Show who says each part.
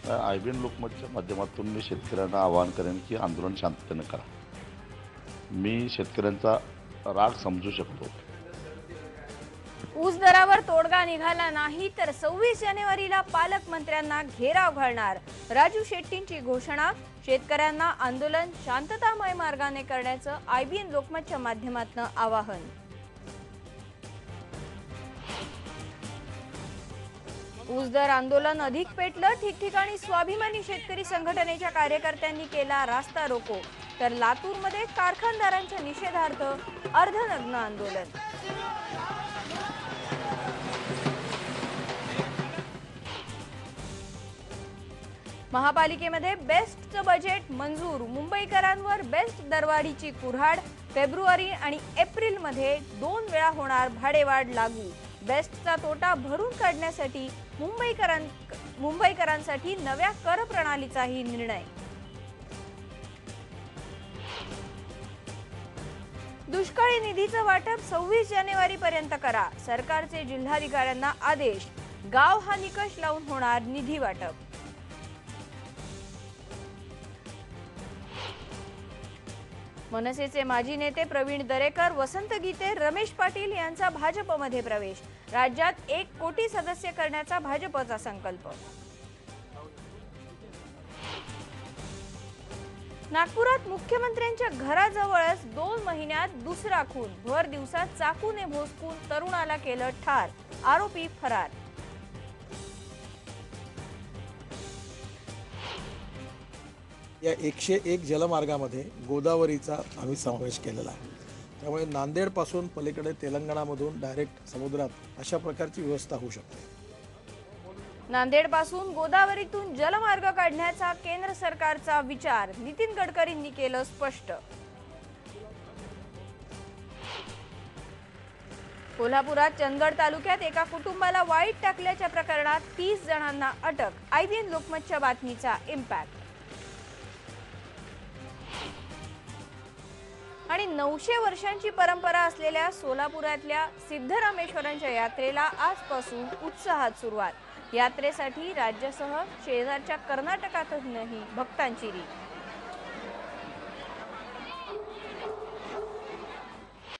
Speaker 1: IBN लोकमतच्या माध्यमातून मी शेतकऱ्यांना आवाहन करेन की आंदोलन शांततेने करा. मी शेतकऱ्यांचा राग समजू शकतो.
Speaker 2: ऊस दरावर तोडगा निघाला नाही तर 26 जानेवारीला पालकमंत्र्यांना घेराव घालणार. राजू शेट्टींची घोषणा. शेतकऱ्यांना आंदोलन शांततामय मार्गाने करण्याचं आयबीएन लोकमतच्या माध्यमातून आवाहन. ऊस दर आंदोलन अधिक पेटलं. ठिकठिकाणी स्वाभिमानी शेतकरी संघटनेच्या कार्यकर्त्यांनी केला रास्ता रोको, तर लातूरमध्ये कारखानदारांच्या निषेधार्थ अर्धनग्न आंदोलन. महापालिकेमध्ये बेस्टचं बजेट मंजूर. मुंबईकरांवर बेस्ट दरवाढीची कुऱ्हाड. फेब्रुवारी आणि एप्रिलमध्ये 2 वेळा होणार भाडेवाढ लागू. बेस्टचा तोटा भरून काढण्यासाठी मुंबईकरांसाठी नव्या कर प्रणालीचाही निर्णय. दुष्काळी निधीचं वाटप 26 जानेवारीपर्यंत करा. सरकारचे जिल्हाधिकाऱ्यांना आदेश. गाव हा निकष लावून होणार निधी वाटप. मनसेचे माजी नेते प्रवीण दरेकर, वसंत गीते, रमेश पाटील यांचा भाजपमध्ये प्रवेश. राज्यात 1 कोटी सदस्य करण्याचा भाजपचा संकल्प. नागपुरात मुख्यमंत्र्यांच्या घराजवळच 2 महिन्यात दुसरा खून. भर दिवसात चाकूने भोसकून तरुणाला केलं ठार. आरोपी फरार.
Speaker 3: या 101 जलमार्गामध्ये गोदावरीचा आम्ही समावेश केलेला आहे. त्यामुळे नांदेडपासून पलीकडे तेलंगणामधून डायरेक्ट समुद्रात अशा प्रकारची व्यवस्था होऊ शकते.
Speaker 2: नांदेडपासून गोदावरीतून जलमार्ग काढण्याचा केंद्र सरकारचा विचार. नितीन गडकरींनी केलं स्पष्ट. कोल्हापुरात चंदगड तालुक्यात एका कुटुंबाला वाईट टाकल्याच्या प्रकरणात 30 जणांना अटक. आयबीएन लोकमतच्या बातमीचा इम्पॅक्ट. आणि 900 वर्षांची परंपरा असलेल्या सोलापुरातल्या सिद्धरामेश्वरांच्या यात्रेला आजपासून उत्साहात सुरुवात. यात्रेसाठी राज्यासह शेजारच्या कर्नाटकातही भक्तांची रीत.